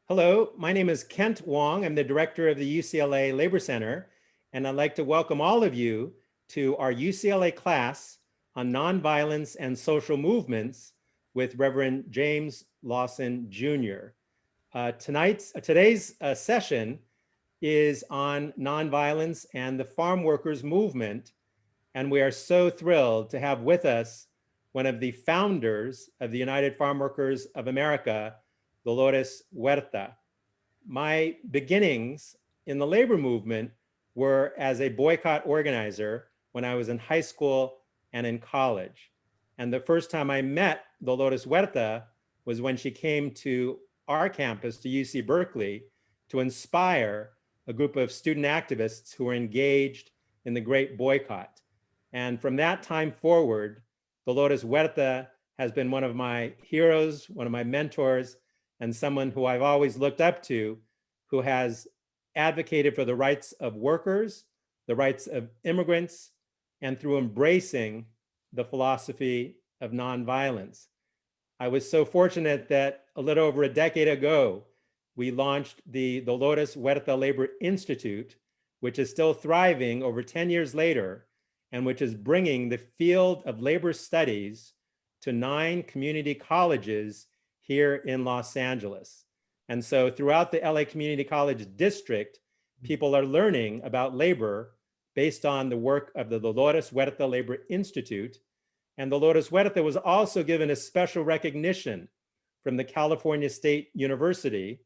Hello, my name is Kent Wong. I'm the director of the UCLA Labor Center, and I'd like to welcome all of you to our UCLA class on nonviolence and social movements with Reverend James Lawson Jr. Today's session is on nonviolence and the farm workers movement, and we are so thrilled to have with us one of the founders of the United Farm Workers of America, Dolores Huerta. My beginnings in the labor movement were as a boycott organizer when I was in high school and in college. And the first time I met Dolores Huerta was when she came to our campus, to UC Berkeley, to inspire a group of student activists who were engaged in the Great Boycott. And from that time forward, Dolores Huerta has been one of my heroes, one of my mentors, and someone who I've always looked up to, who has advocated for the rights of workers, the rights of immigrants, and through embracing the philosophy of nonviolence. I was so fortunate that a little over a decade ago, we launched the Dolores Huerta Labor Institute, which is still thriving over 10 years later, and which is bringing the field of labor studies to 9 community colleges here in Los Angeles. And so throughout the LA Community College district, people are learning about labor based on the work of the Dolores Huerta Labor Institute. And Dolores Huerta was also given a special recognition from the California State University.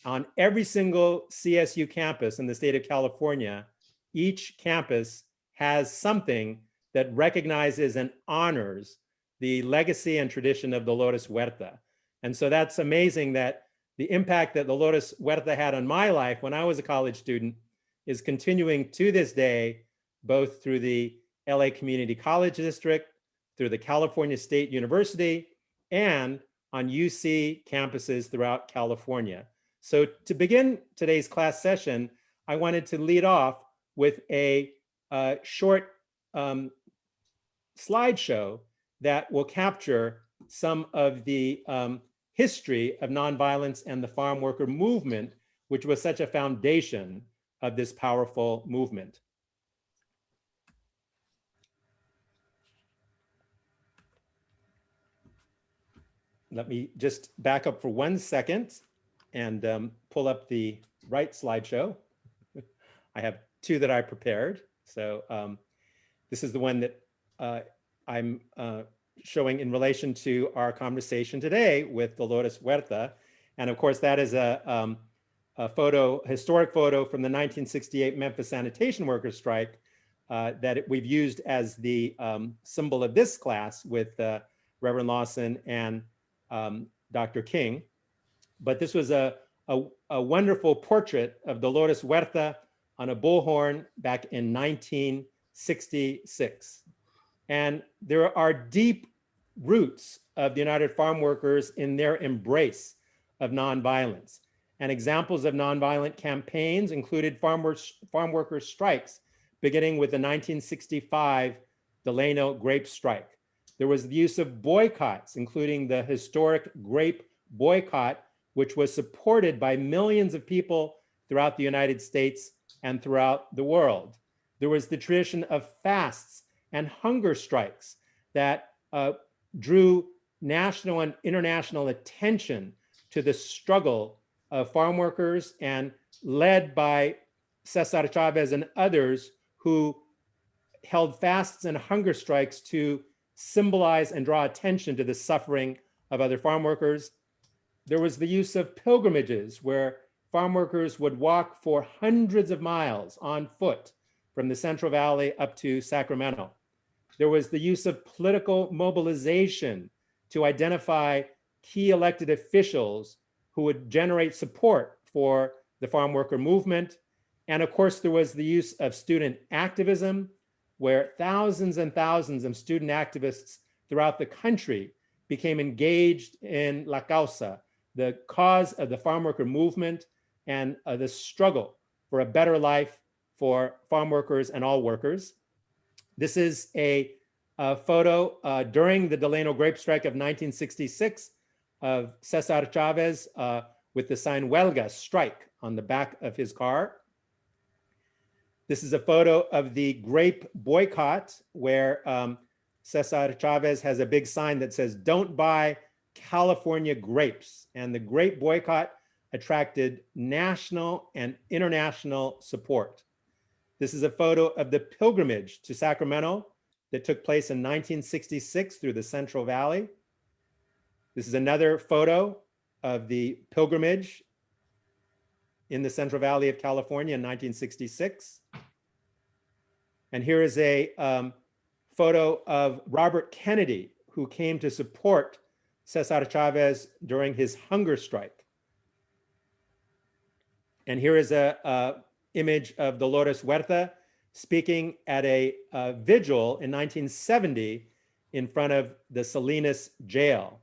On every single CSU campus in the state of California, each campus has something that recognizes and honors the legacy and tradition of Dolores Huerta. And so that's amazing that the impact that Dolores Huerta had on my life when I was a college student is continuing to this day, both through the LA Community College District, through the California State University, and on UC campuses throughout California. So to begin today's class session, I wanted to lead off with a short slideshow that will capture some of the history of nonviolence and the farm worker movement, which was such a foundation of this powerful movement. Let me just back up for 1 second and pull up the right slideshow. I have 2 that I prepared. So this is the one that I'm showing in relation to our conversation today with Dolores Huerta. And of course, that is a historic photo from the 1968 Memphis sanitation workers strike that we've used as the symbol of this class with Reverend Lawson and Dr. King. But this was a wonderful portrait of Dolores Huerta on a bullhorn back in 1966. And there are deep roots of the United Farm Workers in their embrace of nonviolence. And examples of nonviolent campaigns included farm workers strikes, beginning with the 1965 Delano Grape strike. There was the use of boycotts, including the historic Grape boycott, which was supported by millions of people throughout the United States and throughout the world. There was the tradition of fasts and hunger strikes that drew national and international attention to the struggle of farm workers, and led by Cesar Chavez and others who held fasts and hunger strikes to symbolize and draw attention to the suffering of other farm workers. There was the use of pilgrimages where farm workers would walk for hundreds of miles on foot from the Central Valley up to Sacramento. There was the use of political mobilization to identify key elected officials who would generate support for the farm worker movement. And of course, there was the use of student activism, where thousands and thousands of student activists throughout the country became engaged in La Causa, the cause of the farm worker movement and the struggle for a better life for farm workers and all workers. This is a photo during the Delano Grape strike of 1966 of Cesar Chavez with the sign Huelga, strike, on the back of his car. This is a photo of the Grape boycott, where Cesar Chavez has a big sign that says, "Don't buy California grapes." And the Grape boycott attracted national and international support. This is a photo of the pilgrimage to Sacramento that took place in 1966 through the Central Valley. This is another photo of the pilgrimage in the Central Valley of California in 1966. And here is a photo of Robert Kennedy, who came to support Cesar Chavez during his hunger strike. And here is a image of Dolores Huerta speaking at a vigil in 1970 in front of the Salinas jail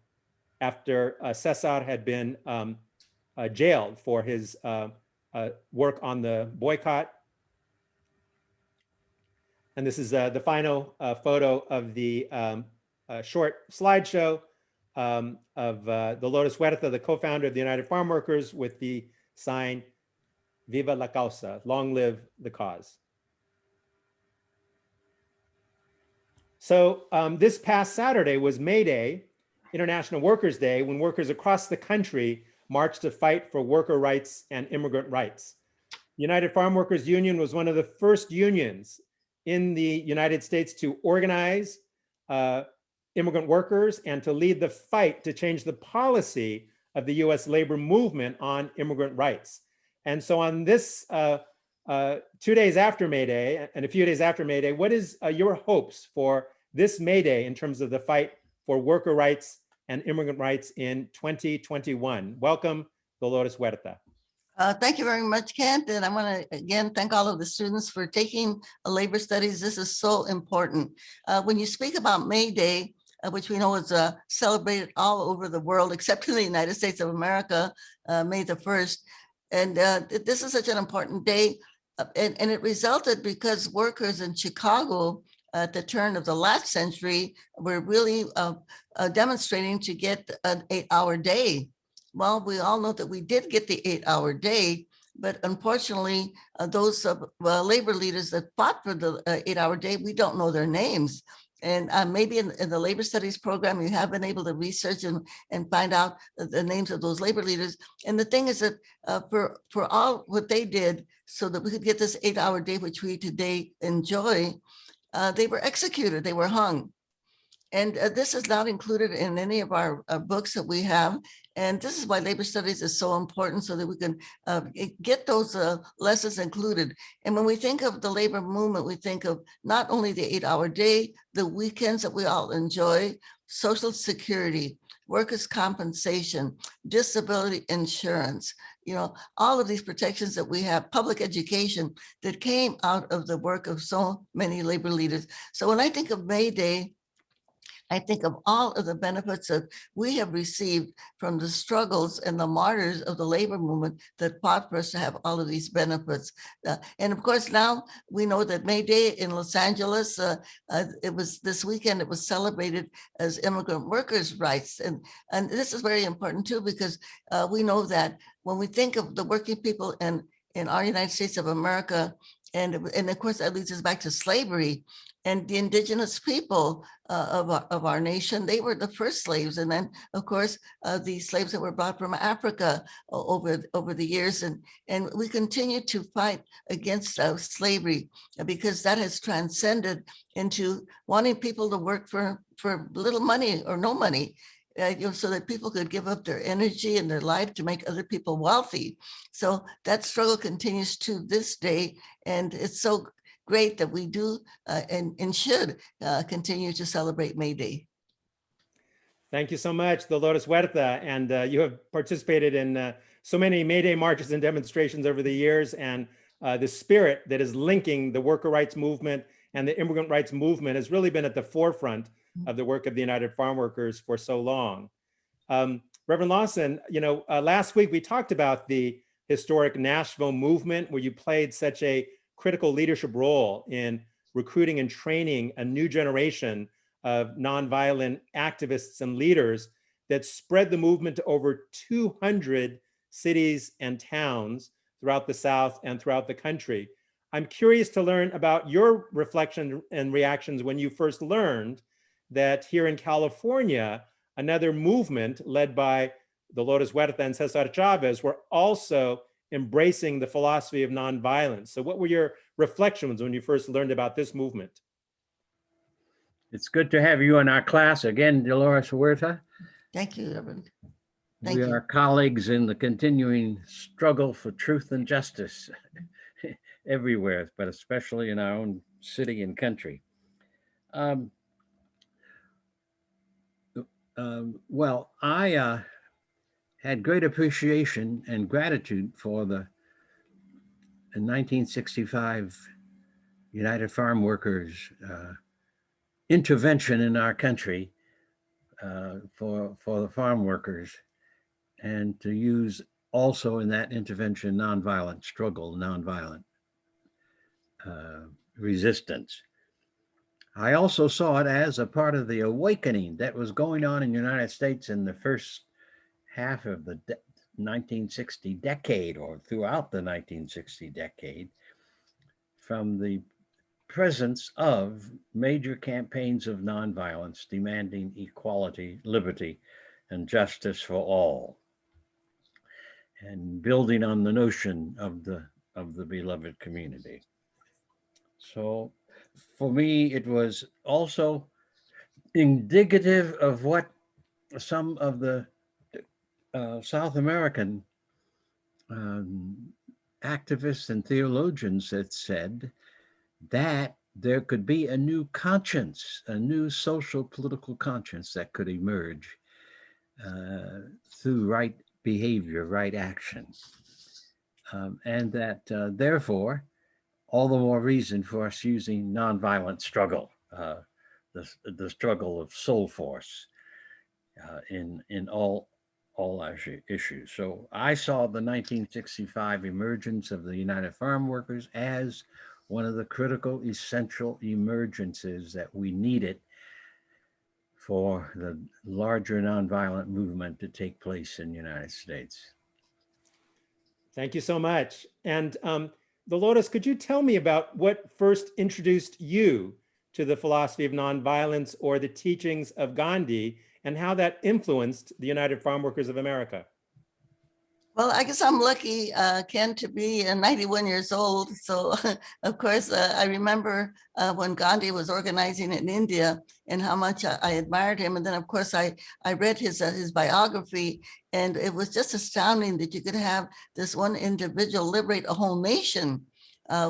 after Cesar had been jailed for his work on the boycott. And this is the final photo of the short slideshow of Dolores Huerta, the co-founder of the United Farm Workers, with the sign, "Viva la causa," long live the cause. So this past Saturday was May Day, International Workers' Day, when workers across the country marched to fight for worker rights and immigrant rights. The United Farm Workers Union was one of the first unions in the United States to organize immigrant workers and to lead the fight to change the policy of the US labor movement on immigrant rights. And so on this 2 days after May Day and a few days after May Day, what is your hopes for this May Day in terms of the fight for worker rights and immigrant rights in 2021? Welcome, Dolores Huerta. Thank you very much, Kent. And I want to again thank all of the students for taking labor studies. This is so important. When you speak about May Day, which we know is celebrated all over the world, except in the United States of America, May the 1st. And this is such an important day. And it resulted because workers in Chicago at the turn of the last century were really demonstrating to get an 8-hour day. Well, we all know that we did get the 8-hour day, but unfortunately, those labor leaders that fought for the 8-hour day, we don't know their names. And maybe in the labor studies program, you have been able to research and find out the names of those labor leaders. And the thing is that for all what they did so that we could get this 8-hour day, which we today enjoy, they were executed, they were hung. And this is not included in any of our books that we have. And this is why labor studies is so important, so that we can get those lessons included. And when we think of the labor movement, we think of not only the 8-hour day, the weekends that we all enjoy, Social Security, workers' compensation, disability insurance, all of these protections that we have, public education that came out of the work of so many labor leaders. So when I think of May Day, I think of all of the benefits that we have received from the struggles and the martyrs of the labor movement that fought for us to have all of these benefits. And of course, now we know that May Day in Los Angeles, it was this weekend, it was celebrated as immigrant workers' rights. And this is very important too, because we know that when we think of the working people in our United States of America, and of course, that leads us back to slavery. And the indigenous people of our nation, they were the first slaves. And then, of course, the slaves that were brought from Africa over the years. And we continue to fight against slavery because that has transcended into wanting people to work for little money or no money. So that people could give up their energy and their life to make other people wealthy. So that struggle continues to this day. And it's so great that we do and should continue to celebrate May Day. Thank you so much, Dolores Huerta. And you have participated in so many May Day marches and demonstrations over the years. And the spirit that is linking the worker rights movement and the immigrant rights movement has really been at the forefront of the work of the United Farm Workers for so long. Reverend Lawson, last week we talked about the historic Nashville movement, where you played such a critical leadership role in recruiting and training a new generation of nonviolent activists and leaders that spread the movement to over 200 cities and towns throughout the South and throughout the country. I'm curious to learn about your reflection and reactions when you first learned that here in California, another movement led by Dolores Huerta and Cesar Chavez were also embracing the philosophy of nonviolence. So what were your reflections when you first learned about this movement? It's good to have you in our class again, Dolores Huerta. Thank you, Reverend. We are colleagues in the continuing struggle for truth and justice everywhere, but especially in our own city and country. Well, I had great appreciation and gratitude for the 1965 United Farm Workers intervention in our country for the farm workers, and to use also in that intervention nonviolent struggle, nonviolent resistance. I also saw it as a part of the awakening that was going on in the United States in the first half of the 1960 decade, or throughout the 1960 decade, from the presence of major campaigns of nonviolence demanding equality, liberty, and justice for all, and building on the notion of the beloved community. So for me, it was also indicative of what some of the South American activists and theologians had said, that there could be a new conscience, a new social political conscience that could emerge through right behavior, right action. And that therefore, all the more reason for us using nonviolent struggle, the struggle of soul force in all our issues. So I saw the 1965 emergence of the United Farm Workers as one of the critical, essential emergences that we needed for the larger nonviolent movement to take place in the United States. Thank you so much. And Dolores, could you tell me about what first introduced you to the philosophy of nonviolence or the teachings of Gandhi, and how that influenced the United Farm Workers of America? Well, I guess I'm lucky, Ken, to be 91 years old. So, of course, I remember when Gandhi was organizing in India and how much I admired him. And then, of course, I read his biography, and it was just astounding that you could have this one individual liberate a whole nation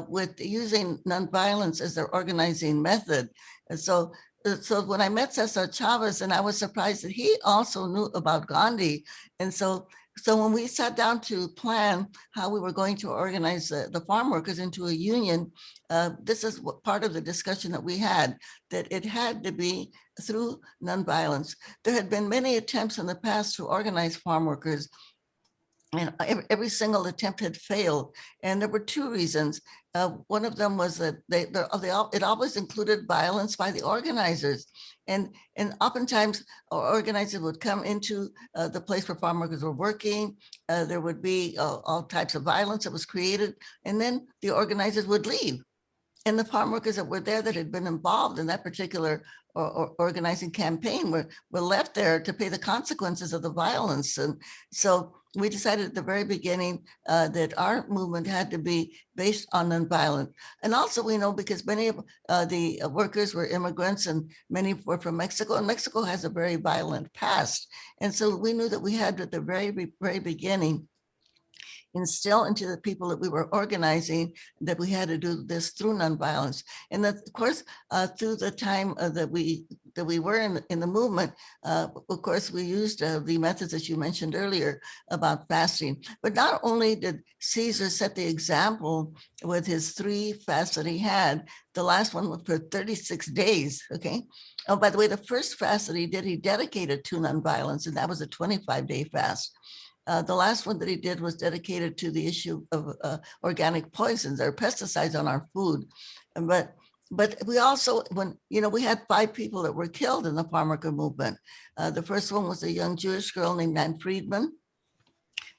with using nonviolence as their organizing method. And so when I met Cesar Chavez, and I was surprised that he also knew about Gandhi. And so when we sat down to plan how we were going to organize the farm workers into a union, this is what part of the discussion that we had, that it had to be through nonviolence. There had been many attempts in the past to organize farm workers, and every single attempt had failed. And there were two reasons. One of them was that it always included violence by the organizers. And oftentimes organizers would come into the place where farm workers were working. There would be all types of violence that was created. And then the organizers would leave. And the farm workers that were there that had been involved in that particular organizing campaign were left there to pay the consequences of the violence. And so we decided at the very beginning that our movement had to be based on nonviolence. And also we know because many of the workers were immigrants and many were from Mexico, and Mexico has a very violent past. And so we knew that we had at the very, very beginning instill into the people that we were organizing that we had to do this through nonviolence. And that, of course, through the time that we were in the movement, of course, we used the methods that you mentioned earlier about fasting. But not only did Caesar set the example with his 3 fasts that he had, the last one was for 36 days, okay? Oh, by the way, the first fast that he did, he dedicated to nonviolence, and that was a 25-day fast. The last one that he did was dedicated to the issue of organic poisons or pesticides on our food. But we also, we had 5 people that were killed in the farm worker movement. The first one was a young Jewish girl named Nan Friedman.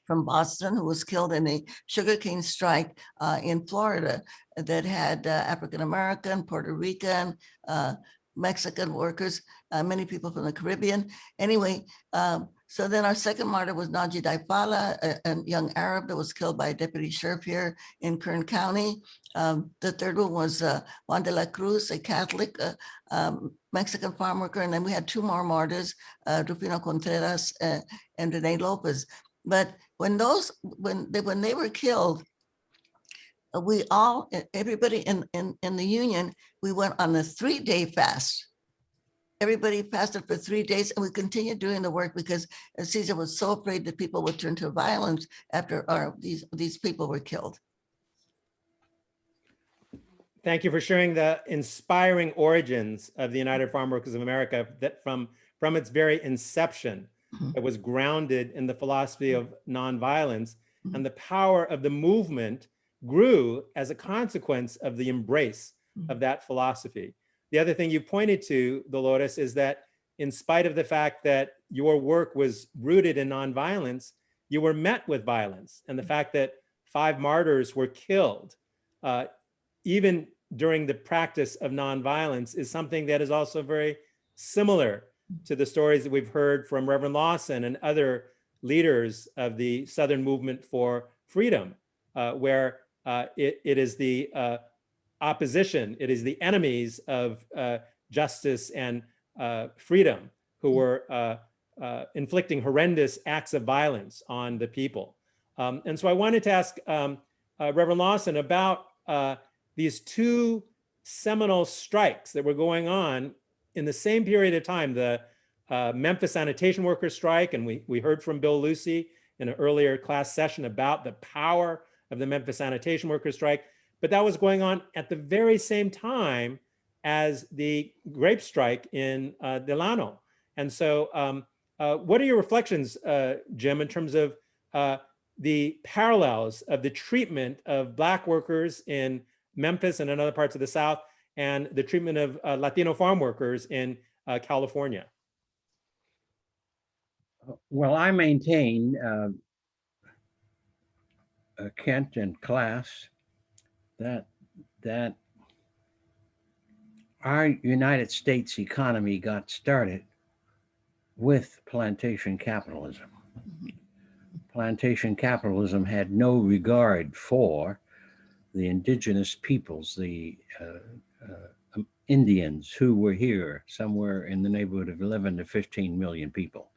from Boston who was killed in a sugarcane strike in Florida that had African-American, Puerto Rican, Mexican workers, many people from the Caribbean. Anyway, so then our second martyr was Naji Daifala, a young Arab that was killed by a deputy sheriff here in Kern County. The third one was Juan de la Cruz, a Catholic Mexican farm worker. And then we had two more martyrs, Rufino Contreras and Rene Lopez. But when they were killed, we all, everybody in the union, we went on a 3-day fast. Everybody fasted for 3 days, and we continued doing the work because Caesar was so afraid that people would turn to violence after these people were killed. Thank you for sharing the inspiring origins of the United Farm Workers of America, that from its very inception, it was grounded in the philosophy of nonviolence, and the power of the movement grew as a consequence of the embrace of that philosophy. The other thing you pointed to, Dolores, is that in spite of the fact that your work was rooted in nonviolence, you were met with violence. And the fact that 5 martyrs were killed, even during the practice of nonviolence, is something that is also very similar to the stories that we've heard from Reverend Lawson and other leaders of the Southern movement for freedom, where it is the opposition, it is the enemies of justice and freedom who were inflicting horrendous acts of violence on the people. And so I wanted to ask Reverend Lawson about these 2 seminal strikes that were going on in the same period of time, the Memphis sanitation workers strike, and we heard from Bill Lucy in an earlier class session about the power of the Memphis sanitation workers strike, but that was going on at the very same time as the Grape strike in Delano. And so what are your reflections, Jim, in terms of the parallels of the treatment of Black workers in Memphis and in other parts of the South, and the treatment of Latino farm workers in California? Well, I maintain, Kent and class, that our United States economy got started with plantation capitalism. Plantation capitalism had no regard for the indigenous peoples, the Indians who were here, somewhere in the neighborhood of 11 to 15 million people.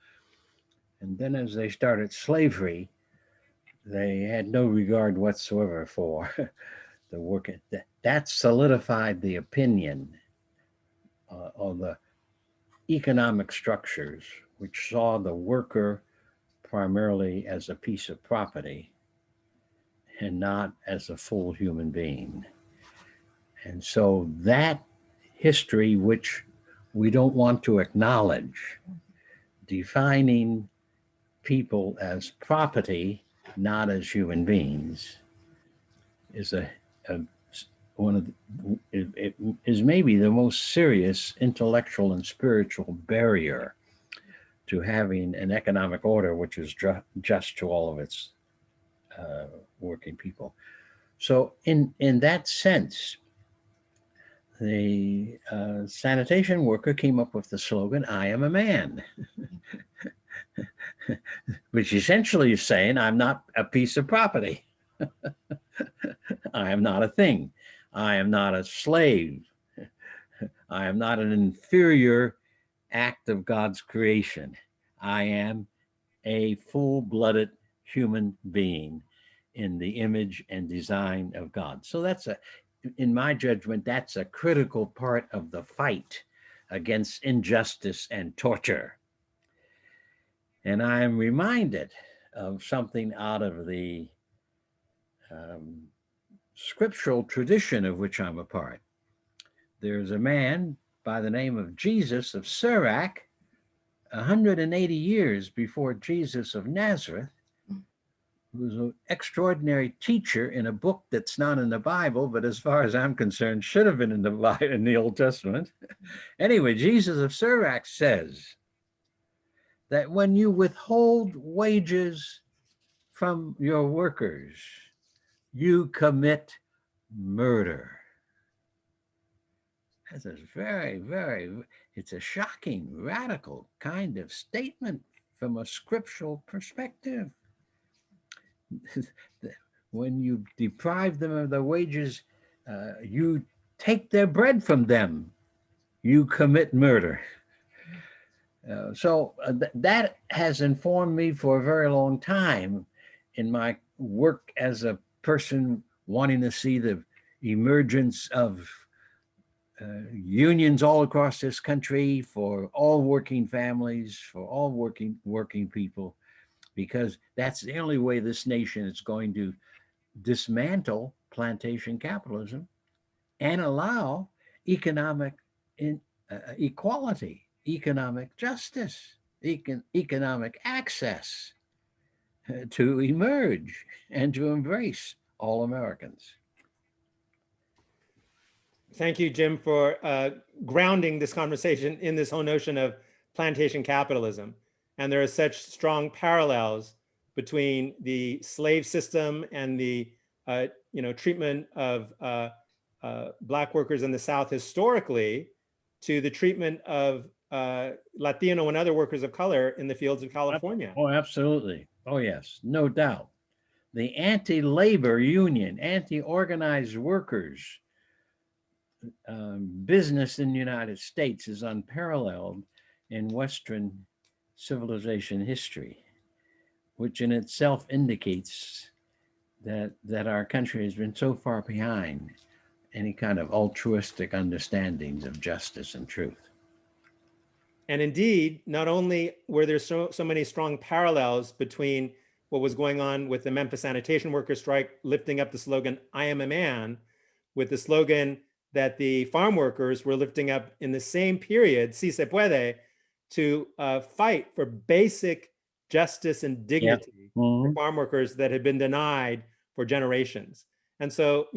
And then as they started slavery, they had no regard whatsoever for the work. That solidified the opinion of the economic structures, which saw the worker primarily as a piece of property and not as a full human being. And so that history, which we don't want to acknowledge, defining people as property, not as human beings, is one of it is maybe the most serious intellectual and spiritual barrier to having an economic order which is just to all of its working people. So in that sense, the sanitation worker came up with the slogan, "I am a man," which essentially is saying, I'm not a piece of property. I am not a thing. I am not a slave. I am not an inferior act of God's creation. I am a full-blooded human being in the image and design of God. So that's in my judgment, that's a critical part of the fight against injustice and torture. And I am reminded of something out of the scriptural tradition of which I'm a part. There's a man by the name of Jesus of Sirach, 180 years before Jesus of Nazareth, who's an extraordinary teacher in a book that's not in the Bible, but as far as I'm concerned, should have been in the Old Testament. Anyway, Jesus of Sirach says that when you withhold wages from your workers, you commit murder. That's a it's a shocking, radical kind of statement from a scriptural perspective. When you deprive them of their wages, you take their bread from them, you commit murder. That has informed me for a very long time in my work as a person wanting to see the emergence of unions all across this country for all working families, for all working people, because that's the only way this nation is going to dismantle plantation capitalism and allow economic equality, economic justice, economic access to emerge and to embrace all Americans. Thank you, Jim, for grounding this conversation in this whole notion of plantation capitalism. And there are such strong parallels between the slave system and the treatment of Black workers in the South historically to the treatment of Latino and other workers of color in the fields of California. Oh, absolutely. Oh, yes, no doubt. The anti-labor union, anti-organized workers business in the United States is unparalleled in Western civilization history, which in itself indicates that our country has been so far behind any kind of altruistic understandings of justice and truth. And indeed, not only were there so many strong parallels between what was going on with the Memphis sanitation workers strike, lifting up the slogan, "I am a man," with the slogan that the farm workers were lifting up in the same period, "Si se puede," to fight for basic justice and dignity for farm workers that had been denied for generations. And so,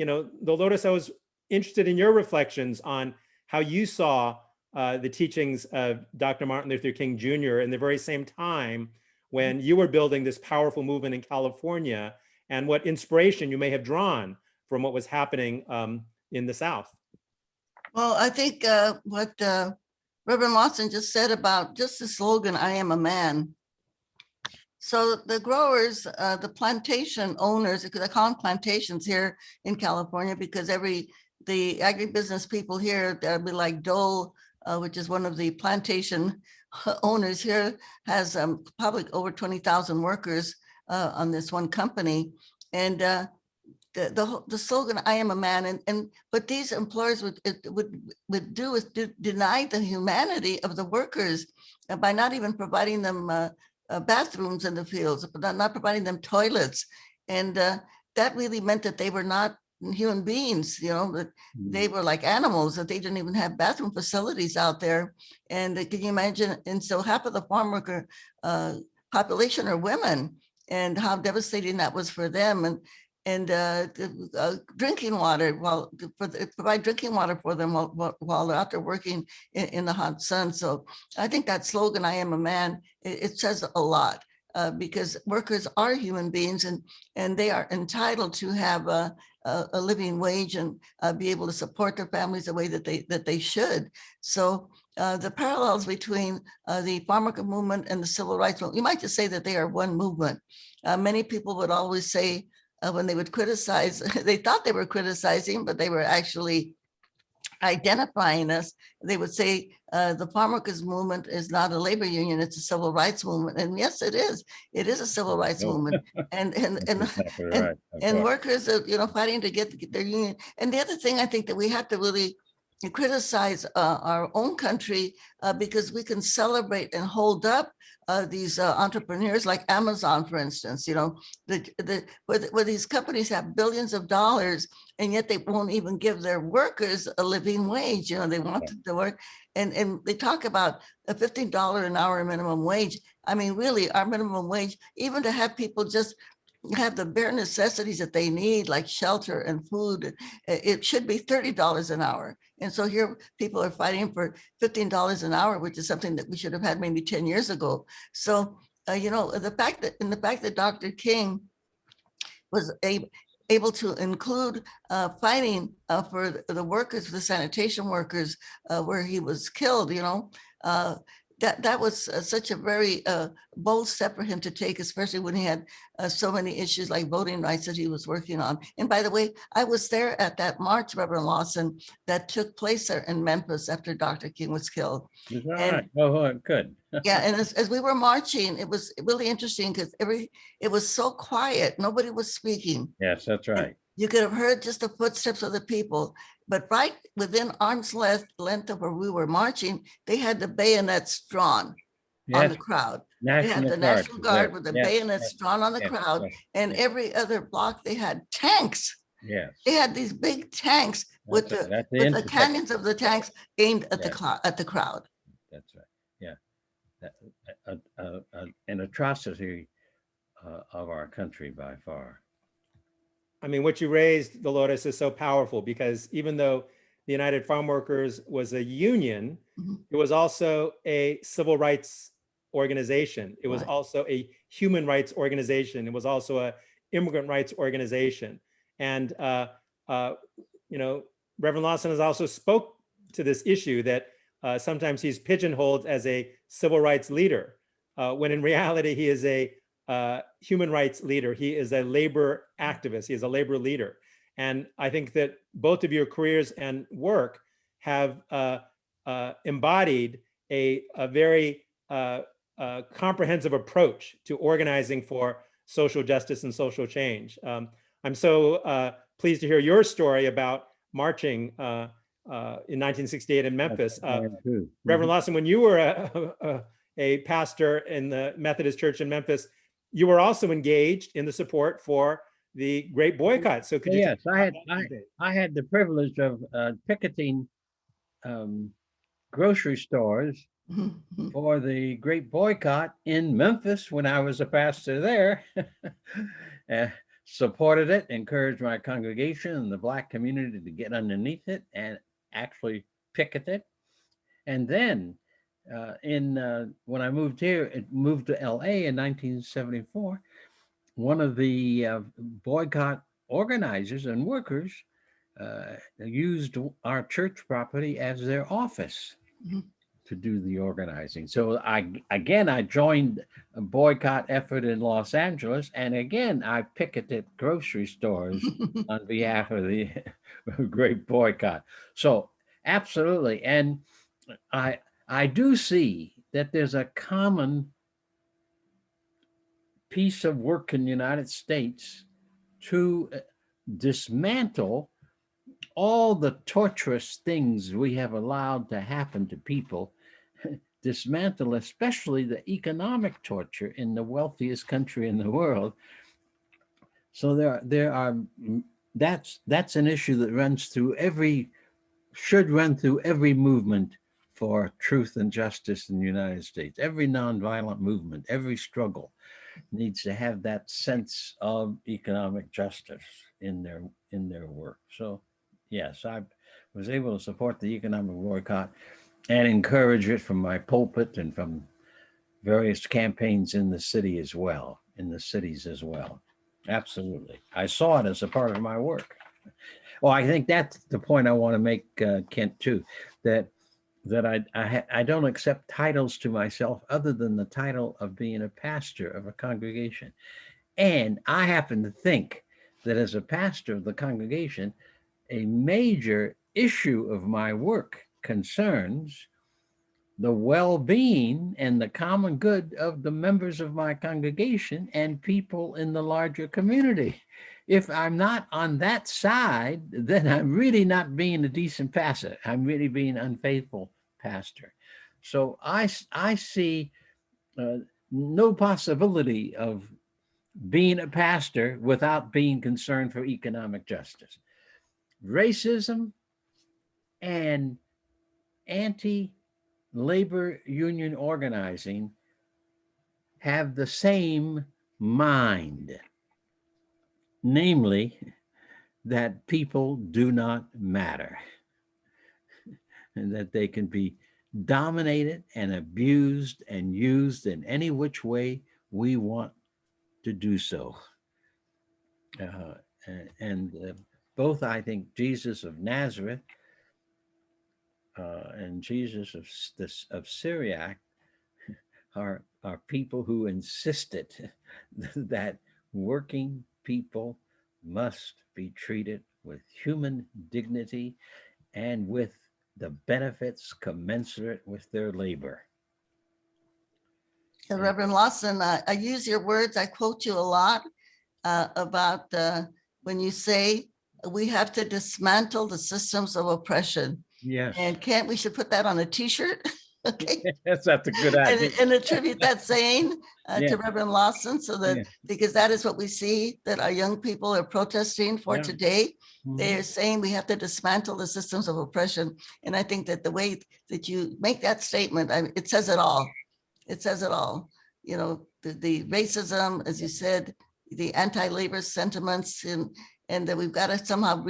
Dolores, I was interested in your reflections on how you saw the teachings of Dr. Martin Luther King Jr. in the very same time when you were building this powerful movement in California, and what inspiration you may have drawn from what was happening in the South. Well, I think what Reverend Lawson just said about just the slogan, "I am a man." So the growers, the plantation owners, because I call them plantations here in California, because the agribusiness people here, that'd be like Dole, which is one of the plantation owners here, has probably over 20,000 workers on this one company. And the slogan, "I am a man," and what these employers would do is deny the humanity of the workers by not even providing them bathrooms in the fields, but not providing them toilets. And that really meant that they were not human beings, that they were like animals, that they didn't even have bathroom facilities out there. And can you imagine? And so half of the farm worker population are women, and how devastating that was for them. And drinking water, provide drinking water for them while they're out there working in the hot sun. So I think that slogan, "I am a man," it says a lot, because workers are human beings, and they are entitled to have a living wage and be able to support their families the way that they should. So the parallels between the farm worker movement and the civil rights movement, you might just say that they are one movement. Many people would always say, when they would criticize, they thought they were criticizing, but they were actually identifying us. They would say the farm workers movement is not a labor union, it's a civil rights movement. And yes, it is. It is a civil rights movement. And workers are fighting to get their union. And the other thing I think that we have to really criticize our own country, because we can celebrate and hold up these entrepreneurs like Amazon, for instance, where these companies have billions of dollars, and yet they won't even give their workers a living wage. They want them to work. And they talk about a $15 an hour minimum wage. I mean, really, our minimum wage, even to have people just have the bare necessities that they need, like shelter and food, it should be $30 an hour. And so here people are fighting for $15 an hour, which is something that we should have had maybe 10 years ago. So, the fact that Dr. King was able to include fighting for the workers, the sanitation workers, where he was killed, that was such a very bold step for him to take, especially when he had so many issues like voting rights that he was working on. And by the way, I was there at that march, Reverend Lawson, that took place there in Memphis after Dr. King was killed. Is that And right? Oh, good. yeah, and as we were marching, it was really interesting because it was so quiet. Nobody was speaking. Yes, that's right. You could have heard just the footsteps of the people, but right within arm's length of where we were marching, they had the bayonets drawn on the Yes, crowd. They had National the Guard. National Guard with the Yes, bayonets yes, drawn on the yes, crowd, yes, and yes. every other block they had tanks. Yes. They had these big tanks with That's the the intersection. cannons of the tanks aimed at Yes. the crowd. That's right. Yeah. An atrocity of our country by far. I mean, what you raised, Dolores, is so powerful because even though the United Farm Workers was a union, Mhm. it was also a civil rights organization. It was Right. also a human rights organization. It was also a immigrant rights organization. And, Reverend Lawson has also spoke to this issue that sometimes he's pigeonholed as a civil rights leader, when in reality, he is a human rights leader. He is a labor activist. He is a labor leader. And I think that both of your careers and work have embodied a very comprehensive approach to organizing for social justice and social change. I'm so pleased to hear your story about marching in 1968 in Memphis. Reverend Lawson, when you were a pastor in the Methodist Church in Memphis, you were also engaged in the support for the Great Boycott. So could you? Yes, I had the privilege of picketing grocery stores Mhm. for the Great Boycott in Memphis when I was a pastor there. Supported it, encouraged my congregation and the Black community to get underneath it and actually picket it. And then when I moved moved to LA in 1974, one of the boycott organizers and workers used our church property as their office Mhm. to do the organizing. So I joined a boycott effort in Los Angeles, and again I picketed grocery stores on behalf of the Great Boycott. So absolutely, and I do see that there's a common piece of work in the United States to dismantle all the torturous things we have allowed to happen to people, dismantle especially the economic torture in the wealthiest country in the world. So that's an issue that should run through every movement for truth and justice in the United States. Every nonviolent movement, every struggle needs to have that sense of economic justice in their work. So yes, I was able to support the economic boycott and encourage it from my pulpit and from various campaigns in the cities as well. Absolutely. I saw it as a part of my work. Well, I think that's the point I want to make, Kent, too, that I don't accept titles to myself other than the title of being a pastor of a congregation. And I happen to think that as a pastor of the congregation, a major issue of my work concerns the well-being and the common good of the members of my congregation and people in the larger community. If I'm not on that side, then I'm really not being a decent pastor. I'm really being an unfaithful pastor. So I see no possibility of being a pastor without being concerned for economic justice. Racism and anti-labor union organizing have the same mind, namely that people do not matter and that they can be dominated and abused and used in any which way we want to do so. Uh, and both, I think, Jesus of Nazareth and Jesus of Syriac are people who insisted that working people must be treated with human dignity and with the benefits commensurate with their labor. And Reverend Lawson, I use your words, I quote you a lot about when you say we have to dismantle the systems of oppression. yes, And Kent, we should put that on a t-shirt. Okay. that's a good idea. And attribute that saying Yeah, to Reverend Lawson, so that, yeah, because that is what we see that our young people are protesting for yeah. today. Mhm. They are saying we have to dismantle the systems of oppression. And I think that the way that you make that statement, it says it all. It says it all. You know, the racism, as you said, the anti-labor sentiments, and that we've got to somehow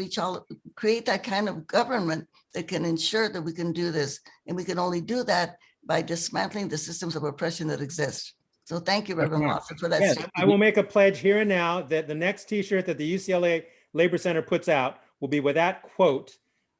create that kind of government that can ensure that we can do this. And we can only do that by dismantling the systems of oppression that exist. So thank you, Reverend Lawson, for that Yes, statement. I will make a pledge here and now that the next t-shirt that the UCLA Labor Center puts out will be with that quote.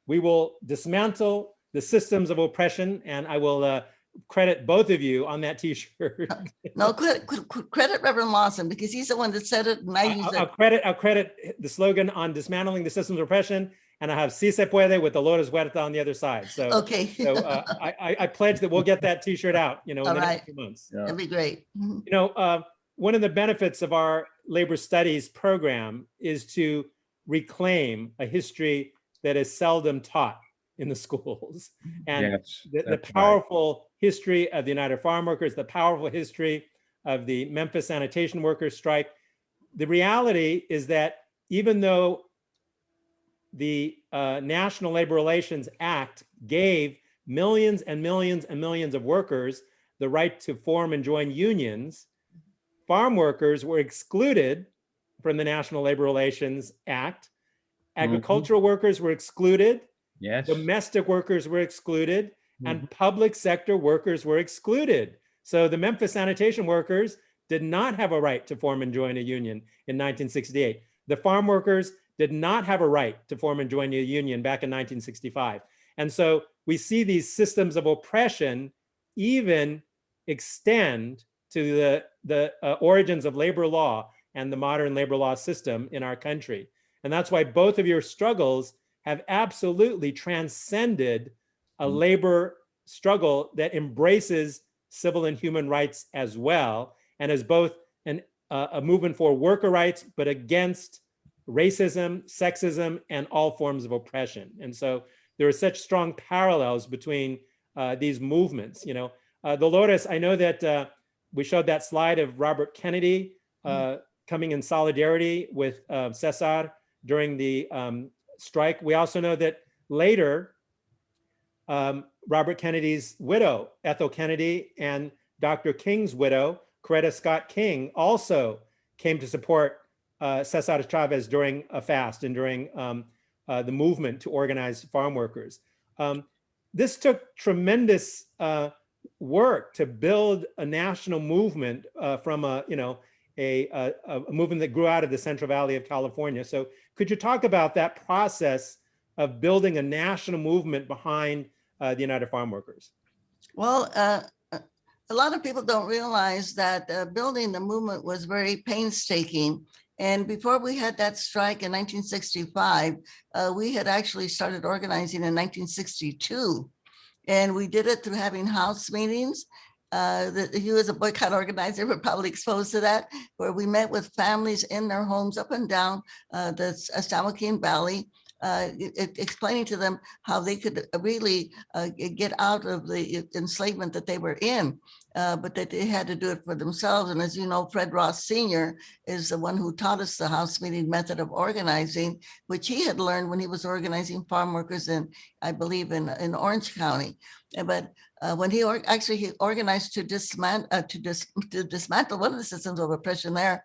We will dismantle the systems of oppression, and I will credit both of you on that t-shirt. No, credit Reverend Lawson, because he's the one that said it, and I use I'll credit the slogan on dismantling the systems of oppression, and I have Si se puede with Dolores Huerta on the other side. So, Okay. I pledge that we'll get that t-shirt out, in All the right. next few months. Yeah. That'd be great. Mhm. One of the benefits of our labor studies program is to reclaim a history that is seldom taught in the schools. And Yes, the that's right. powerful history of the United Farm Workers, the powerful history of the Memphis sanitation workers strike. The reality is that even though the National Labor Relations Act gave millions and millions and millions of workers the right to form and join unions, farm workers were excluded from the National Labor Relations Act. Agricultural workers were excluded. Yes. Domestic workers were excluded, and public sector workers were excluded. So the Memphis sanitation workers did not have a right to form and join a union in 1968. The farm workers did not have a right to form and join a union back in 1965. And so we see these systems of oppression even extend to the origins of labor law and the modern labor law system in our country. And that's why both of your struggles have absolutely transcended a labor struggle that embraces civil and human rights as well, and is both a movement for worker rights, but against racism, sexism, and all forms of oppression. And so there are such strong parallels between these movements. Dolores, I know that we showed that slide of Robert Kennedy coming in solidarity with Cesar during the strike. We also know that later, Robert Kennedy's widow, Ethel Kennedy, and Dr. King's widow, Coretta Scott King, also came to support Cesar Chavez during a fast and during the movement to organize farm workers. This took tremendous work to build a national movement from a movement that grew out of the Central Valley of California. So could you talk about that process of building a national movement behind the United Farm Workers? Well, a lot of people don't realize that building the movement was very painstaking. And before we had that strike in 1965, we had actually started organizing in 1962. And we did it through having house meetings. You as a boycott organizer were probably exposed to that, where we met with families in their homes up and down the San Joaquin Valley, explaining to them how they could really get out of the enslavement that they were in, but that they had to do it for themselves. And as you know, Fred Ross Sr. is the one who taught us the house meeting method of organizing, which he had learned when he was organizing farm workers in, I believe, in Orange County. But when he organized to dismantle one of the systems of oppression there,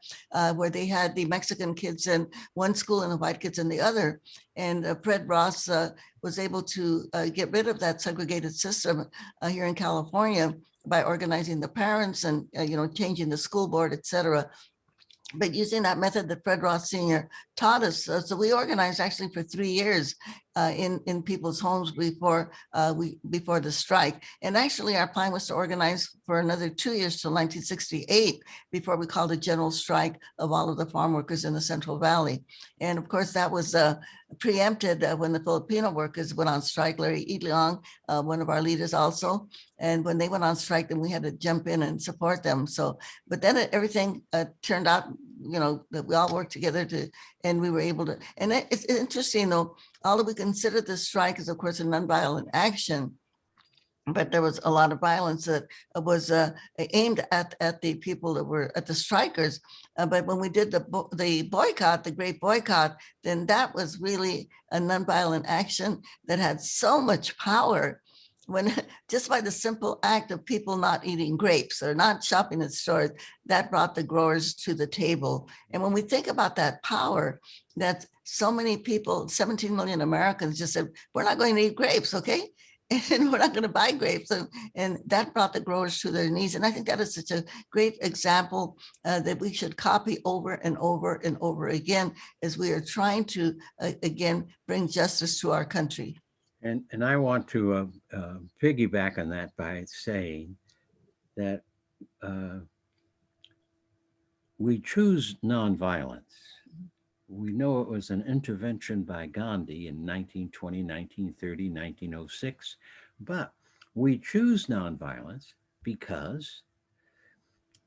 where they had the Mexican kids in one school and the white kids in the other. And Fred Ross was able to get rid of that segregated system here in California by organizing the parents and changing the school board, et cetera. but using that method that Fred Ross Sr. taught us. So we organized actually for 3 years in people's homes before before the strike. And actually our plan was to organize for another 2 years till 1968 before we called a general strike of all of the farm workers in the Central Valley. And of course that was preempted when the Filipino workers went on strike. Larry Itliong, one of our leaders also. And when they went on strike, then we had to jump in and support them. So, but then everything turned out, you know, that we all worked together and we were able to, and it's interesting though, although we consider the strike as of course a nonviolent action, but there was a lot of violence that was aimed at the people that were at the strikers. But when we did the boycott, the Grape boycott, then that was really a nonviolent action that had so much power when just by the simple act of people not eating grapes or not shopping at stores, that brought the growers to the table. And when we think about that power, that so many people, 17 million Americans just said, we're not going to eat grapes, okay? And we're not going to buy grapes. And that brought the growers to their knees. And I think that is such a great example that we should copy over and over and over again as we are trying to, again, bring justice to our country. And I want to piggyback on that by saying that we choose nonviolence. We know it was an intervention by Gandhi in 1920, 1930, 1906, but we choose nonviolence because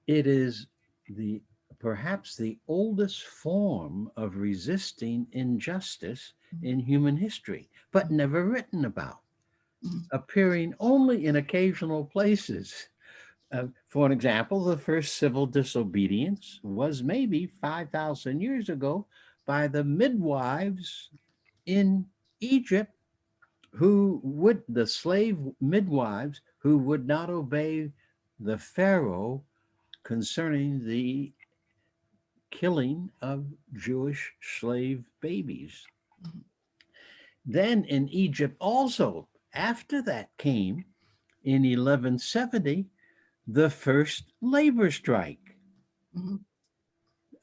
it is perhaps the oldest form of resisting injustice in human history, but never written about, appearing only in occasional places. For an example, the first civil disobedience was maybe 5,000 years ago by the midwives in Egypt the slave midwives who would not obey the Pharaoh concerning the killing of Jewish slave babies. Then in Egypt also, after that came in 1170, the first labor strike.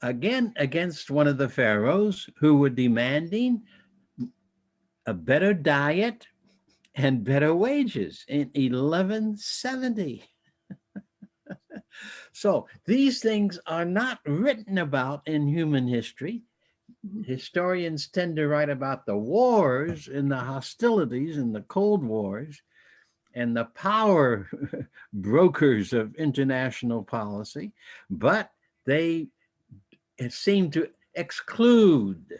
Again, against one of the pharaohs who were demanding a better diet and better wages in 1170. So these things are not written about in human history. Historians tend to write about the wars and the hostilities and the Cold Wars and the power brokers of international policy, but they seem to exclude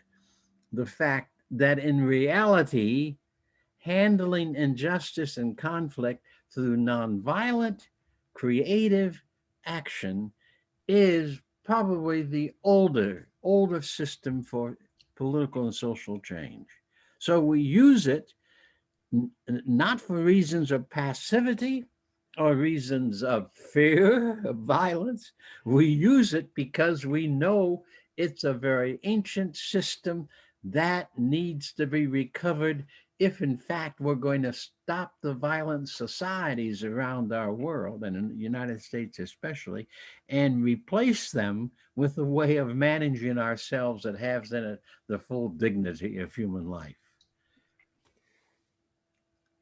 the fact that in reality, handling injustice and conflict through nonviolent, creative action is probably the older system for political and social change. So we use it not for reasons of passivity or reasons of fear, of violence. We use it because we know it's a very ancient system that needs to be recovered if in fact we're going to stop the violent societies around our world, and in the United States especially, and replace them with a way of managing ourselves that has in it the full dignity of human life.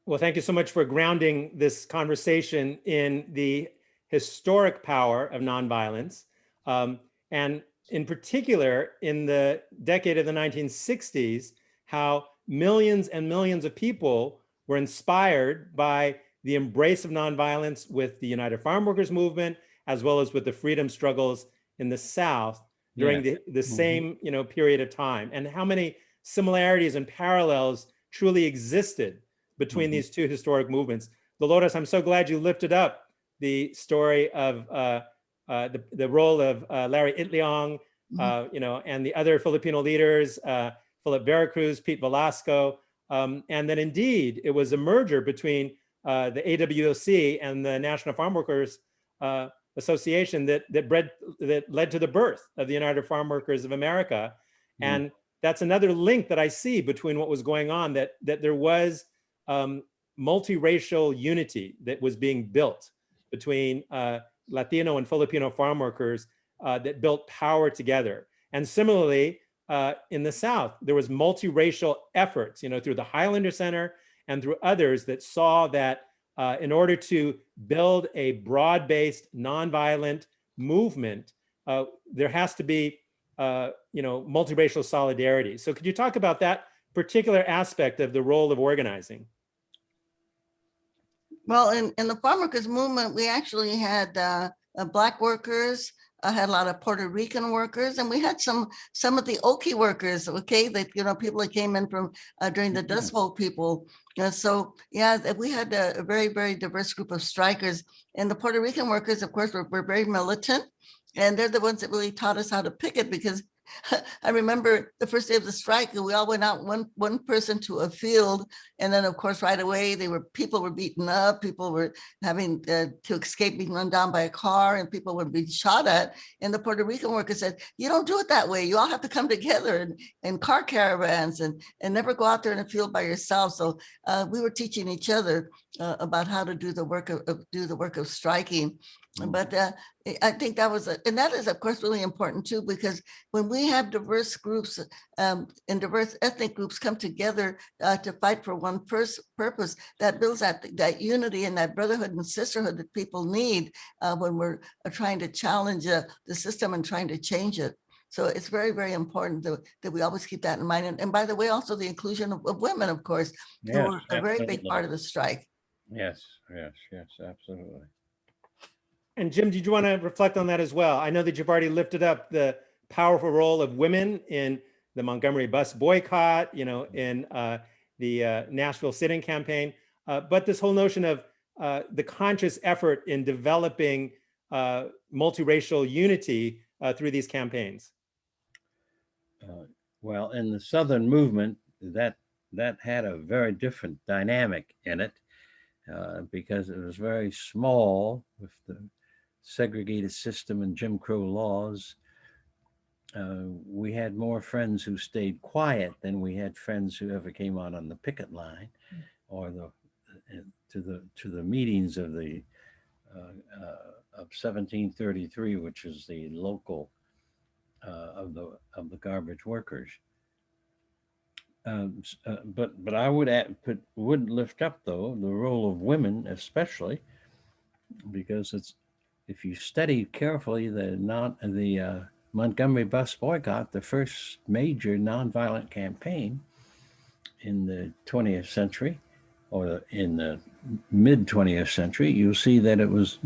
Well, thank you so much for grounding this conversation in the historic power of nonviolence, and in particular, in the decade of the 1960s, how millions and millions of people were inspired by the embrace of nonviolence with the United Farm Workers Movement, as well as with the freedom struggles in the South during the same period of time, and how many similarities and parallels truly existed between these two historic movements. Dolores, I'm so glad you lifted up the story of the role of Larry Itliong, and the other Filipino leaders, Philip Veracruz, Pete Velasco, and that indeed it was a merger between the AWOC and the National Farm Workers Association that led to the birth of the United Farm Workers of America. And that's another link that I see between what was going on, that there was multiracial unity that was being built between Latino and Filipino farm workers that built power together. And similarly, in the South, there was multiracial efforts, through the Highlander Center and through others that saw that in order to build a broad-based, nonviolent movement, there has to be, multiracial solidarity. So could you talk about that particular aspect of the role of organizing? Well, in the farm workers movement, we actually had Black workers, had a lot of Puerto Rican workers, and we had some of the Okie workers, okay, that, people that came in from during the Dust Bowl people. So yeah, we had a very, very diverse group of strikers. And the Puerto Rican workers, of course, were very militant. And they're the ones that really taught us how to picket, because I remember the first day of the strike, we all went out one person to a field, and then of course right away people were beaten up, people were having to escape being run down by a car, and people were being shot at. And the Puerto Rican workers said, "You don't do it that way. You all have to come together in car caravans and never go out there in a field by yourself." So we were teaching each other about how to do the work of striking. But I think that was, and that is of course really important too, because when we have diverse groups and diverse ethnic groups come together to fight for one purpose, that builds that unity and that brotherhood and sisterhood that people need when we're trying to challenge the system and trying to change it. So it's very, very important that we always keep that in mind. And by the way, also the inclusion of women, of course, who were a very big part of the strike. Yes, absolutely. And Jim, did you want to reflect on that as well? I know that you've already lifted up the powerful role of women in the Montgomery bus boycott, in the Nashville sit-in campaign, but this whole notion of the conscious effort in developing multiracial unity through these campaigns. Well, in the Southern movement, that had a very different dynamic in it because it was very small with the segregated system and Jim Crow laws. We had more friends who stayed quiet than we had friends who ever came out on the picket line or to the meetings of the of 1733, which is the local of the garbage workers. But I would lift up though the role of women, especially because if you study carefully the Montgomery bus boycott, the first major nonviolent campaign in the 20th century or in the mid 20th century, you'll see that it was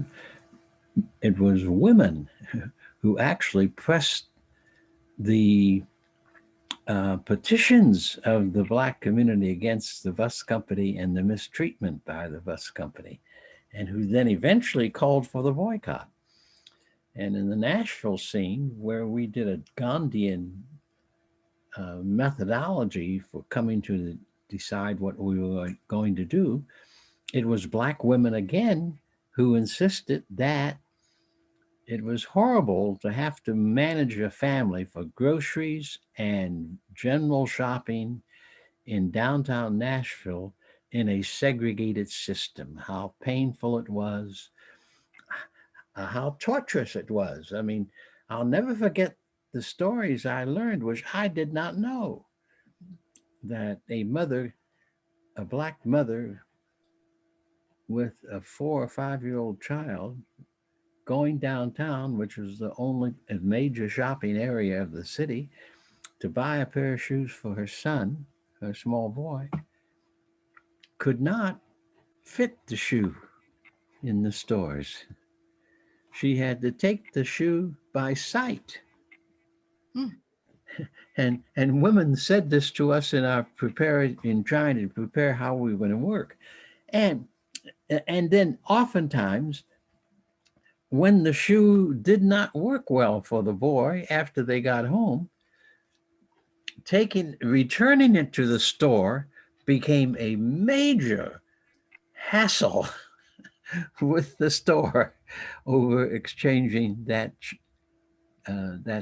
women who actually pressed the petitions of the Black community against the bus company and the mistreatment by the bus company, and who then eventually called for the boycott. And in the Nashville scene, where we did a Gandhian methodology for coming to decide what we were going to do, it was Black women again who insisted that it was horrible to have to manage a family for groceries and general shopping in downtown Nashville in a segregated system, how painful it was, how torturous it was. I mean, I'll never forget the stories I learned, which I did not know, that a Black mother with a 4 or 5-year-old child going downtown, which was the only major shopping area of the city, to buy a pair of shoes for her son, her small boy, could not fit the shoe in the stores. She had to take the shoe by sight. And women said this to us in trying to prepare how we were going to work. And then oftentimes, when the shoe did not work well for the boy after they got home, returning it to the store became a major hassle with the store over exchanging that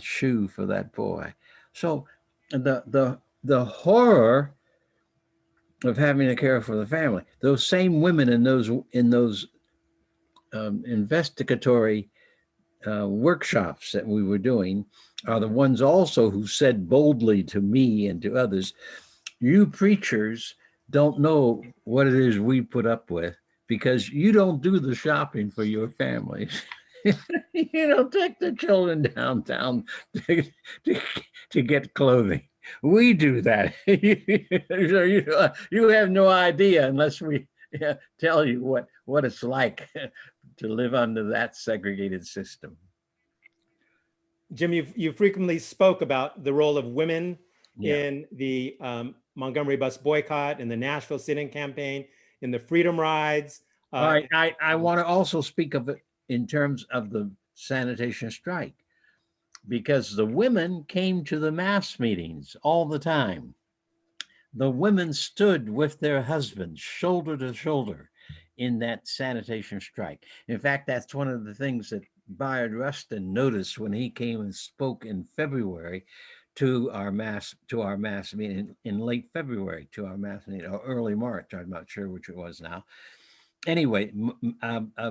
shoe for that boy. So the horror of having to care for the family. Those same women in those investigatory workshops that we were doing are the ones also who said boldly to me and to others, you preachers don't know what it is we put up with because you don't do the shopping for your families. You don't take the children downtown to, to, to get clothing. We do that. So you have no idea unless we tell you what it's like to live under that segregated system. Jim, you frequently spoke about the role of women Yeah. in the Montgomery bus boycott, in the Nashville sit-in campaign, in the freedom rides. I want to also speak of it in terms of the sanitation strike, because the women came to the mass meetings all the time. The women stood with their husbands shoulder to shoulder in that sanitation strike. In fact, that's one of the things that Bayard Rustin noticed when he came and spoke in February to our mass meeting in late February, to our mass meeting, or early March. I'm not sure which it was now. Anyway,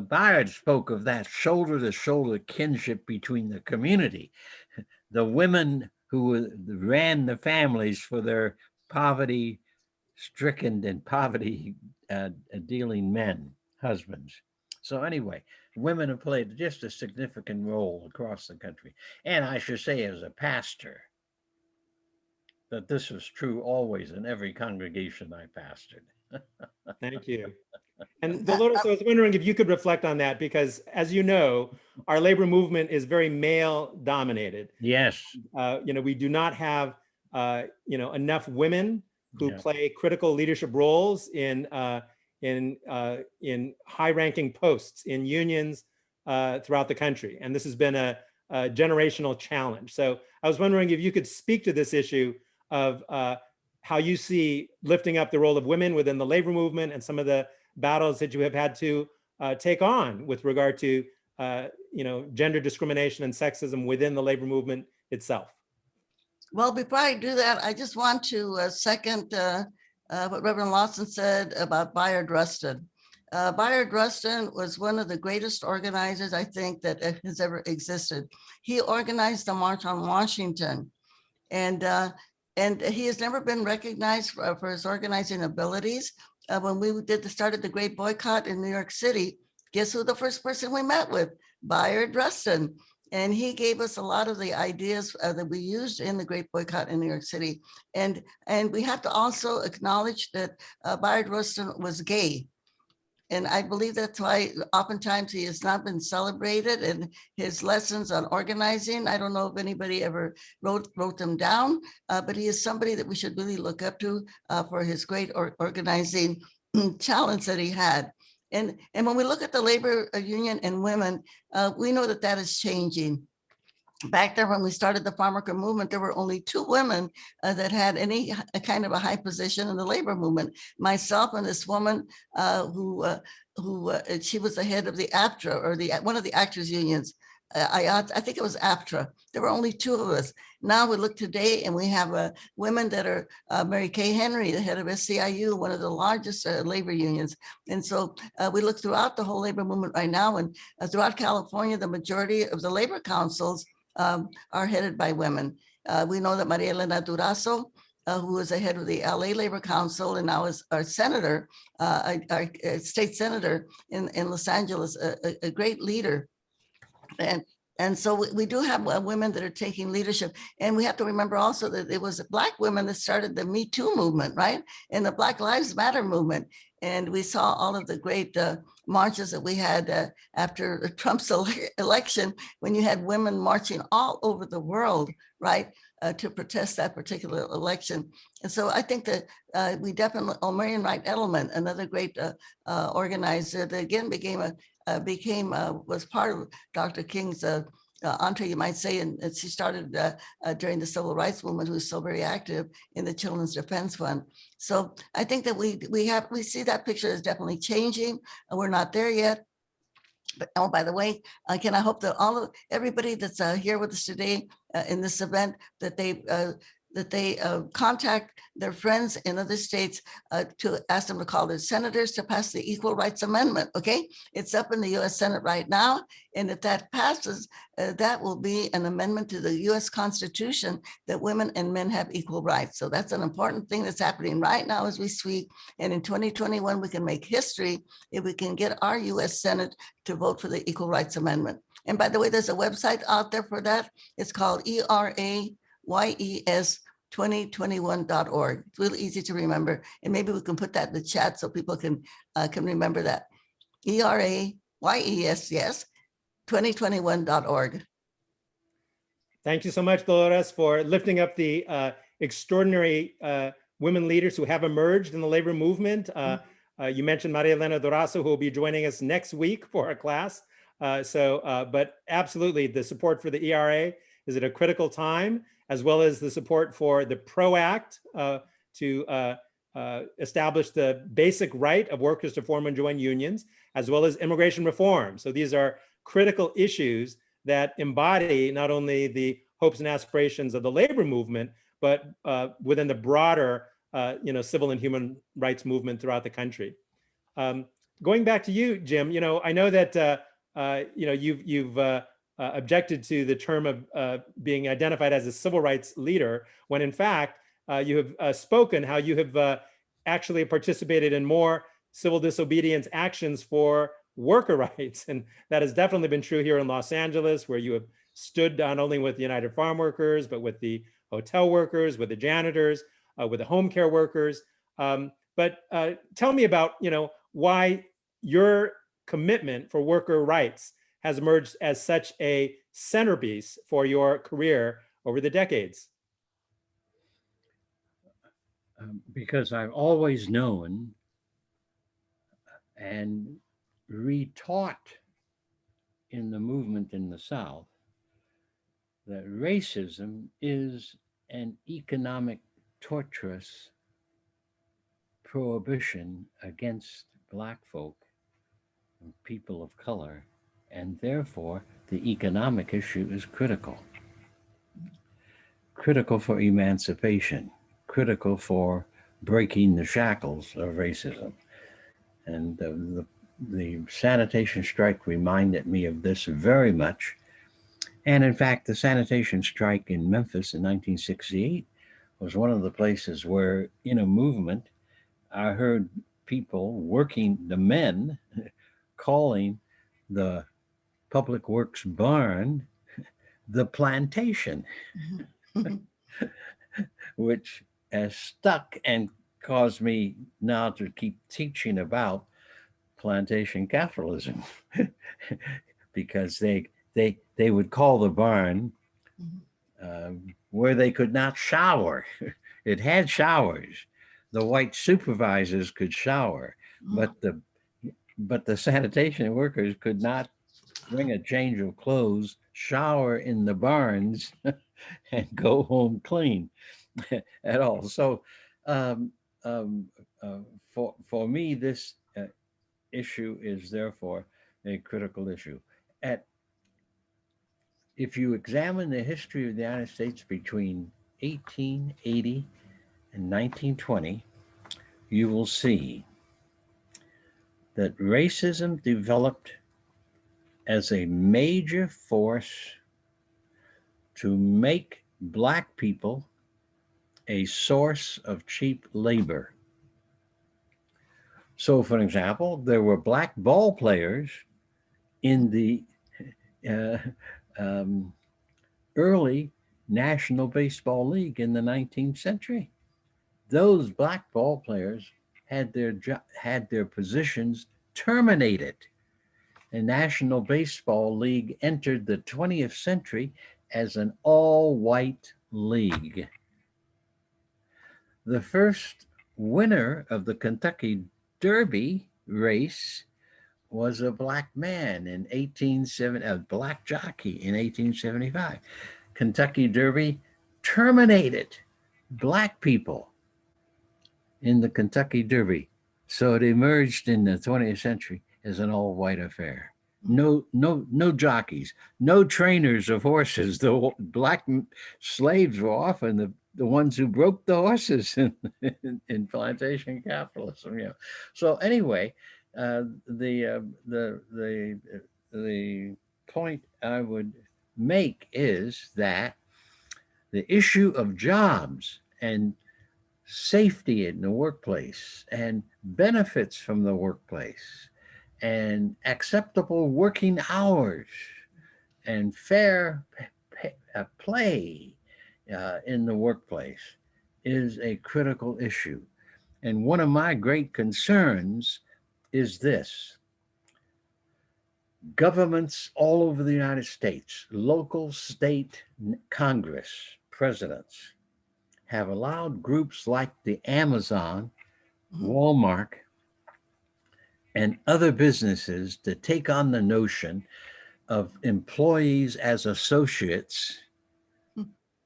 Bayard spoke of that shoulder to shoulder kinship between the community, the women who ran the families for their poverty stricken and poverty dealing men, husbands. So anyway, women have played just a significant role across the country. And I should say, as a pastor, that this was true always in every congregation I pastored. Thank you. And Dolores, I was wondering if you could reflect on that, because as you know, our labor movement is very male dominated. Yes. We do not have, enough women who Yeah. play critical leadership roles in high-ranking posts in unions throughout the country. And this has been a generational challenge. So I was wondering if you could speak to this issue of how you see lifting up the role of women within the labor movement and some of the battles that you have had to take on with regard to gender discrimination and sexism within the labor movement itself. Well, before I do that, I just want to second what Reverend Lawson said about Bayard Rustin. Bayard Rustin was one of the greatest organizers, I think, that has ever existed. He organized the March on Washington, and he has never been recognized for his organizing abilities. When we started the Great Boycott in New York City, guess who the first person we met with? Bayard Rustin. And he gave us a lot of the ideas that we used in the Great Boycott in New York City. And we have to also acknowledge that Bayard Rustin was gay. And I believe that's why oftentimes he has not been celebrated, and his lessons on organizing, I don't know if anybody ever wrote them down, but he is somebody that we should really look up to for his great organizing talents that he had. And when we look at the labor union and women, we know that is changing. Back there when we started the farm worker movement, there were only 2 women that had any kind of a high position in the labor movement. Myself and this woman who she was the head of the APTRA, or one of the actors unions. I think it was APTRA. There were only 2 of us. Now we look today and we have women that are Mary Kay Henry, the head of SCIU, one of the largest labor unions. And so we look throughout the whole labor movement right now, and throughout California, the majority of the labor councils are headed by women. We know that Maria Elena Durazo, who was the head of the LA Labor Council and now is our senator, our state senator in Los Angeles, a great leader. And so we do have women that are taking leadership. And we have to remember also that it was Black women that started the Me Too movement, right? And the Black Lives Matter movement. And we saw all of the great marches that we had after Trump's election, when you had women marching all over the world, right, to protest that particular election. And so I think that we definitely, Marian Wright Edelman, another great organizer that again was part of Dr. King's entree, you might say, and she started during the civil rights movement, who was so very active in the Children's Defense Fund. So I think that we see that picture is definitely changing, and we're not there yet. But oh, by the way, I hope that everybody that's here with us today in this event, that they that they contact their friends in other states to ask them to call their senators to pass the Equal Rights Amendment, okay? It's up in the US Senate right now, and if that passes, that will be an amendment to the US Constitution that women and men have equal rights. So that's an important thing that's happening right now as we speak, and in 2021, we can make history if we can get our US Senate to vote for the Equal Rights Amendment. And by the way, there's a website out there for that. It's called ERAYES2021.org. It's really easy to remember. And maybe we can put that in the chat so people can remember that. ERAYES, yes, 2021.org. Thank you so much, Dolores, for lifting up the extraordinary women leaders who have emerged in the labor movement. You mentioned Maria Elena Durazo, who will be joining us next week for a class. But absolutely, the support for the ERA is at a critical time, as well as the support for the PRO Act to establish the basic right of workers to form and join unions, as well as immigration reform. So these are critical issues that embody not only the hopes and aspirations of the labor movement, but within the broader civil and human rights movement throughout the country. Going back to you, Jim, I know that you've objected to the term of being identified as a civil rights leader, when in fact you have spoken how you have actually participated in more civil disobedience actions for worker rights. And that has definitely been true here in Los Angeles, where you have stood not only with the United Farm Workers, but with the hotel workers, with the janitors, with the home care workers. But tell me about, why your commitment for worker rights has emerged as such a centerpiece for your career over the decades. Because I've always known and retaught in the movement in the South that racism is an economic torturous prohibition against Black folk and people of color, and therefore the economic issue is critical. Critical for emancipation, critical for breaking the shackles of racism. And the sanitation strike reminded me of this very much. And in fact, the sanitation strike in Memphis in 1968 was one of the places where, in a movement, I heard people working, the men, calling the public works barn the Plantation, which has stuck and caused me now to keep teaching about plantation capitalism, because they would call the barn where they could not shower. It had showers. The white supervisors could shower, but the sanitation workers could not bring a change of clothes, shower in the barns, and go home clean at all. So for me, this issue is therefore a critical issue. If you examine the history of the United States between 1880 and 1920, you will see that racism developed as a major force to make Black people a source of cheap labor. So, for example, there were Black ball players in the early National Baseball League in the 19th century. Those Black ball players had their positions terminated. The National Baseball League entered the 20th century as an all-white league. The first winner of the Kentucky Derby race was a Black man in 1870, a Black jockey in 1875. Kentucky Derby terminated Black people in the Kentucky Derby. So it emerged in the 20th century as an all-white affair. No jockeys, no trainers of horses. The Black slaves were often the ones who broke the horses in plantation capitalism. Yeah. So anyway, the point I would make is that the issue of jobs and safety in the workplace and benefits from the workplace and acceptable working hours and fair play in the workplace is a critical issue. And one of my great concerns is this: governments all over the United States, local, state, Congress, presidents, have allowed groups like the Amazon, Walmart, and other businesses to take on the notion of employees as associates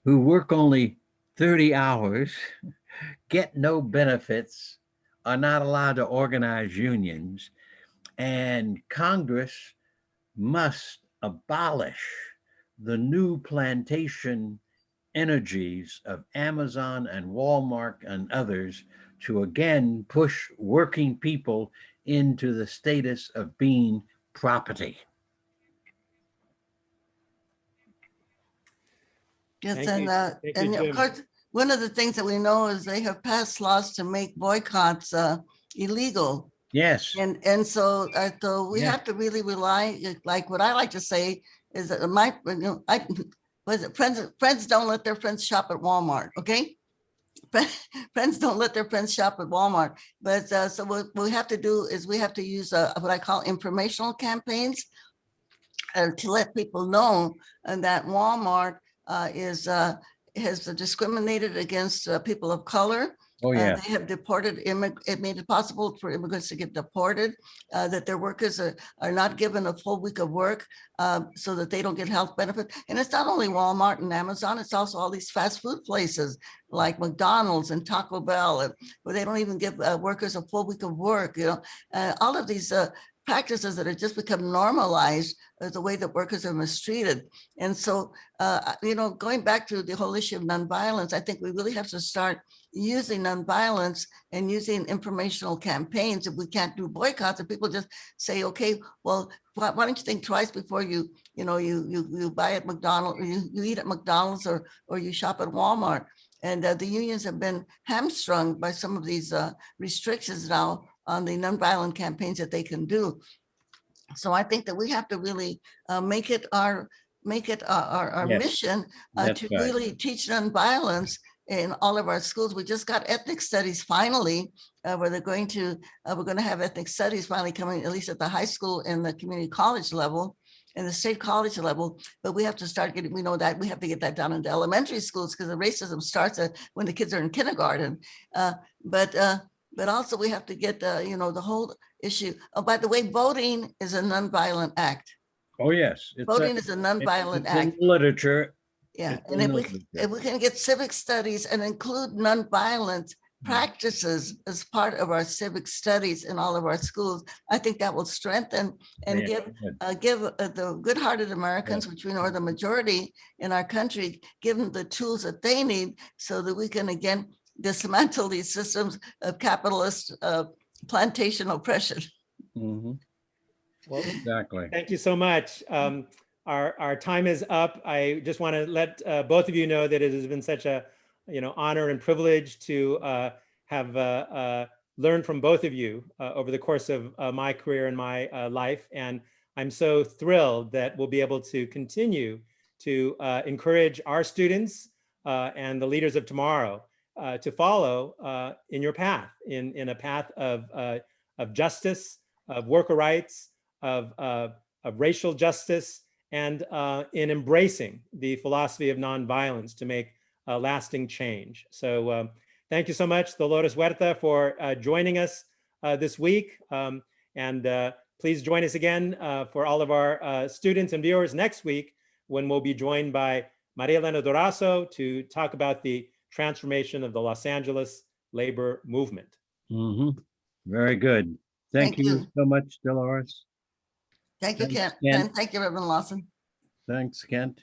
who work only 30 hours, get no benefits, are not allowed to organize unions, and Congress must abolish the new plantation energies of Amazon and Walmart and others to again push working people into the status of being property. Yes, Thank and you. Thank you, and of Jim. course, one of the things that we know is they have passed laws to make boycotts illegal. Yes. And so we Yeah. have to really rely, like what I like to say is that friends don't let their friends shop at Walmart, okay? Friends don't let their friends shop at Walmart. But so what we have to do is we have to use what I call informational campaigns to let people know that Walmart has discriminated against people of color. Oh, yeah. They have deported it made it possible for immigrants to get deported, that their workers are not given a full week of work so that they don't get health benefits. And it's not only Walmart and Amazon, it's also all these fast food places like McDonald's and Taco Bell, where they don't even give workers a full week of work. All of these practices that have just become normalized as the way that workers are mistreated. And so, going back to the whole issue of nonviolence, I think we really have to start using nonviolence and using informational campaigns. If we can't do boycotts, if people just say, okay, well, why don't you think twice before you buy at McDonald's, or you eat at McDonald's, or you shop at Walmart. And the unions have been hamstrung by some of these restrictions now on the nonviolent campaigns that they can do. So I think that we have to really make it our Yes, mission that's to right. really teach nonviolence in all of our schools. We just got ethnic studies finally, where we're going to have ethnic studies finally coming, at least at the high school and the community college level and the state college level. But we have to start getting, we know that we have to get that down into elementary schools, because the racism starts when the kids are in kindergarten. But also we have to get the whole issue. Oh, by the way, voting is a nonviolent act. Oh, yes. Voting is a nonviolent it's act. in literature. Yeah, It's and in if we can get civic studies and include nonviolent practices as part of our civic studies in all of our schools, I think that will strengthen and Yeah, give the good-hearted Americans, which we know are the majority in our country, give them the tools that they need so that we can again dismantle these systems of capitalist plantation oppression. Mhm. Well, Exactly. thank you so much. Our time is up. I just want to let both of you know that it has been such a honor and privilege to have learned from both of you over the course of my career and my life. And I'm so thrilled that we'll be able to continue to encourage our students and the leaders of tomorrow to follow in your path, in a path of justice, of worker rights, of racial justice, and in embracing the philosophy of nonviolence to make lasting change. So thank you so much, Dolores Huerta, for joining us this week. And please join us again for all of our students and viewers next week, when we'll be joined by Maria Elena Durazo to talk about the transformation of the Los Angeles labor movement. Mhm. Very good. Thank you so much, Dolores. Thank you, Thanks, Kent. Kent. And thank you, Reverend Lawson. Thanks, Kent.